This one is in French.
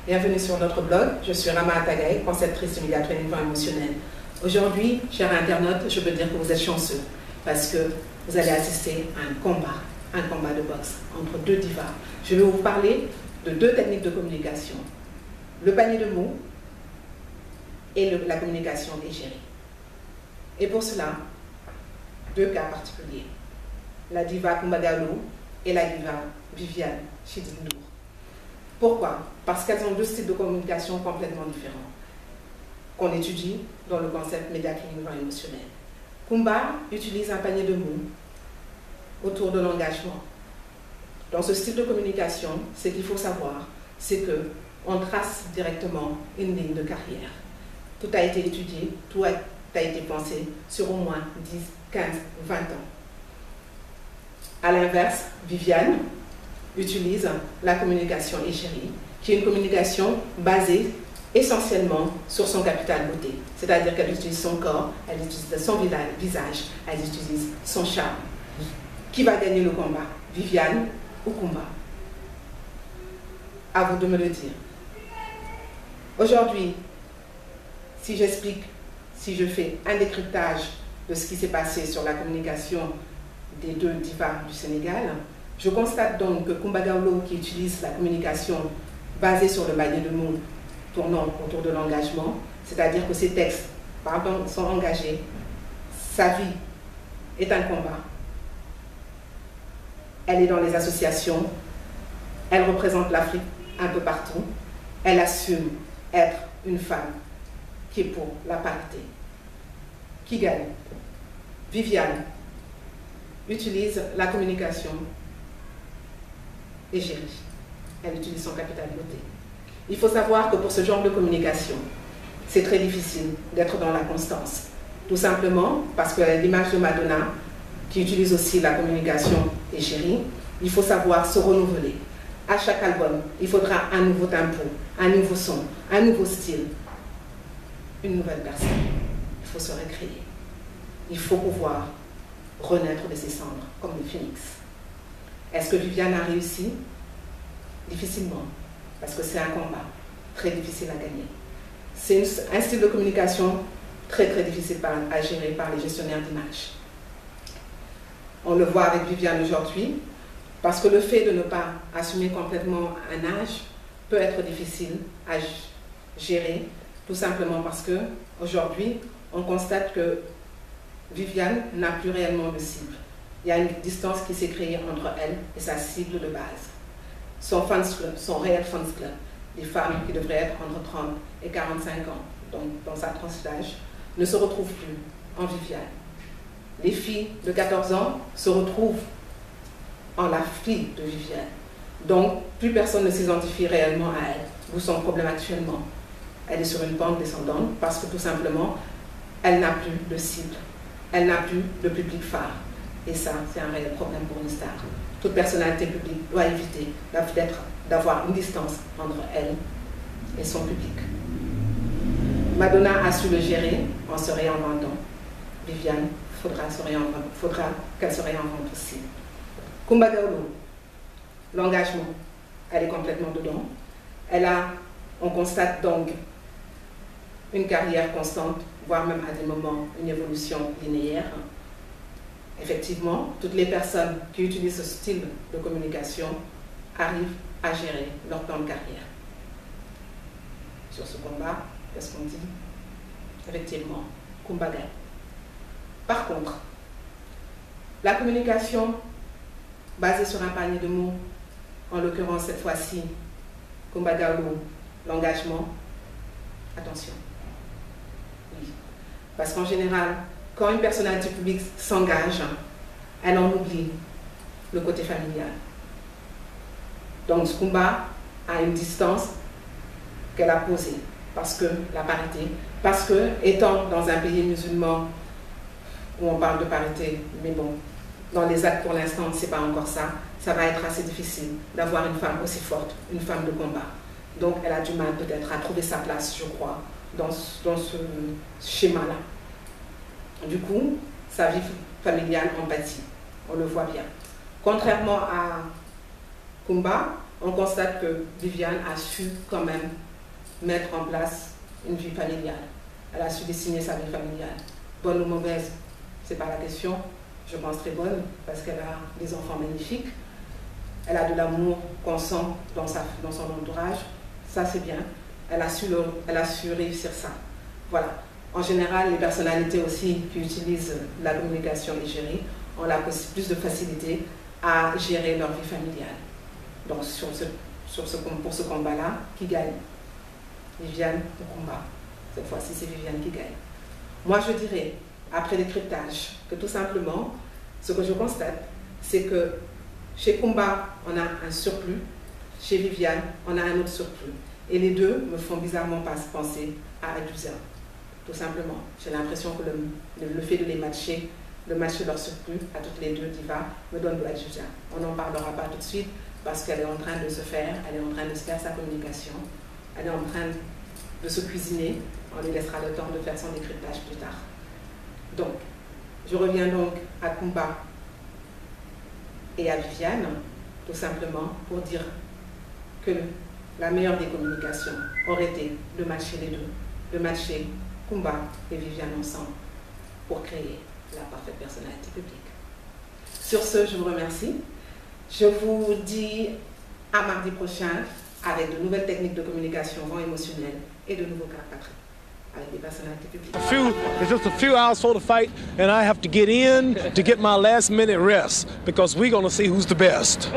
Bienvenue sur notre blog. Je suis Rama Atagaï, conceptrice du média training émotionnel. Aujourd'hui, chers internautes, je peux dire que vous êtes chanceux parce que vous allez assister à un combat de boxe entre deux divas. Je vais vous parler de deux techniques de communication, le panier de mots et la communication légère. Et pour cela, deux cas particuliers, la diva Coumba Gawlo et la diva Viviane Chidid Ndour. Pourquoi? Parce qu'elles ont deux styles de communication complètement différents, qu'on étudie dans le concept média cliniquement émotionnel. Coumba utilise un panier de mots autour de l'engagement. Dans ce style de communication, ce qu'il faut savoir, c'est qu'on trace directement une ligne de carrière. Tout a été étudié, tout a été pensé sur au moins 10, 15, 20 ans. À l'inverse, Viviane utilise la communication égérie, qui est une communication basée essentiellement sur son capital beauté. C'est-à-dire qu'elle utilise son corps, elle utilise son visage, elle utilise son charme. Qui va gagner le combat? Viviane ou Coumba? À vous de me le dire. Aujourd'hui, si j'explique, si je fais un décryptage de ce qui s'est passé sur la communication des deux divas du Sénégal, je constate donc que Coumba Gawlo, qui utilise la communication basée sur le panier de mots tournant autour de l'engagement, c'est-à-dire que ses textes sont engagés, sa vie est un combat. Elle est dans les associations, elle représente l'Afrique un peu partout, elle assume être une femme qui est pour la parité. Qui gagne? Viviane utilise la communication égérie. Elle utilise son capital beauté. Il faut savoir que pour ce genre de communication, c'est très difficile d'être dans la constance. Tout simplement parce que l'image de Madonna, qui utilise aussi la communication égérie, il faut savoir se renouveler. À chaque album, il faudra un nouveau tempo, un nouveau son, un nouveau style, une nouvelle personne. Il faut se recréer. Il faut pouvoir renaître de ses cendres, comme le phénix. Est-ce que Viviane a réussi? Difficilement, parce que c'est un combat très difficile à gagner. C'est un style de communication très difficile à gérer par les gestionnaires d'image. On le voit avec Viviane aujourd'hui, parce que le fait de ne pas assumer complètement un âge peut être difficile à gérer, tout simplement parce que aujourd'hui, on constate que Viviane n'a plus réellement de cible. Il y a une distance qui s'est créée entre elle et sa cible de base. Son fans club, son réel fans club, des femmes qui devraient être entre 30 et 45 ans, donc dans sa tranche d'âge, ne se retrouvent plus en Viviane. Les filles de 14 ans se retrouvent en la fille de Viviane. Donc, plus personne ne s'identifie réellement à elle. D'où son problème actuellement. Elle est sur une pente descendante parce que tout simplement, elle n'a plus de cible. Elle n'a plus de public phare. Et ça, c'est un réel problème pour une star. Toute personnalité publique doit éviter d'avoir une distance entre elle et son public. Madonna a su le gérer en se réinventant. Viviane, faudra qu'elle se réinvente aussi. Coumba Gawlo, l'engagement, elle est complètement dedans. On constate donc une carrière constante, voire même à des moments une évolution linéaire. Effectivement, toutes les personnes qui utilisent ce style de communication arrivent à gérer leur plan de carrière. Sur ce combat, qu'est-ce qu'on dit? Effectivement, Coumba gagne. Par contre, la communication basée sur un panier de mots, en l'occurrence cette fois-ci, Coumba Gawlo, l'engagement, attention. Oui. Parce qu'en général, quand une personnalité publique s'engage, elle en oublie le côté familial. Donc Coumba a une distance qu'elle a posée, parce que la parité, parce que étant dans un pays musulman où on parle de parité, mais bon, dans les actes pour l'instant, c'est pas encore ça, ça va être assez difficile d'avoir une femme aussi forte, une femme de combat. Donc elle a du mal peut-être à trouver sa place, je crois, dans ce schéma-là. Du coup, sa vie familiale en pâtit, on le voit bien. Contrairement à Coumba, on constate que Viviane a su quand même mettre en place une vie familiale. Elle a su dessiner sa vie familiale. Bonne ou mauvaise, ce n'est pas la question. Je pense très bonne parce qu'elle a des enfants magnifiques. Elle a de l'amour qu'on sent dans son entourage. Ça, c'est bien. Elle a su réussir ça. Voilà. En général, les personnalités aussi qui utilisent la communication égérie ont plus de facilité à gérer leur vie familiale. Donc, pour ce combat-là, qui gagne? Viviane au combat. Cette fois-ci, c'est Viviane qui gagne. Moi, je dirais, après décryptage, que tout simplement, ce que je constate, c'est que chez Kumba, on a un surplus, chez Viviane, on a un autre surplus. Et les deux me font bizarrement penser à Adusa. Tout simplement, j'ai l'impression que le fait de les matcher, de matcher leur surplus à toutes les deux divas, me donne de Adusa. On n'en parlera pas tout de suite parce qu'elle est en train de se faire, sa communication, elle est en train de se cuisiner, on lui laissera le temps de faire son décryptage plus tard. Donc, je reviens donc à Kumba et à Viviane, tout simplement pour dire que la meilleure des communications aurait été de matcher les deux, de matcher Kumba et Viviane ensemble pour créer la parfaite personnalité publique. Sur ce, je vous remercie. Je vous dis à mardi prochain avec de nouvelles techniques de communication vent émotionnel et de nouveaux cas patriques avec des personnalités publiques. It's just a few hours for the fight, and I have to get in to get my last minute rest because we're going to see who's the best.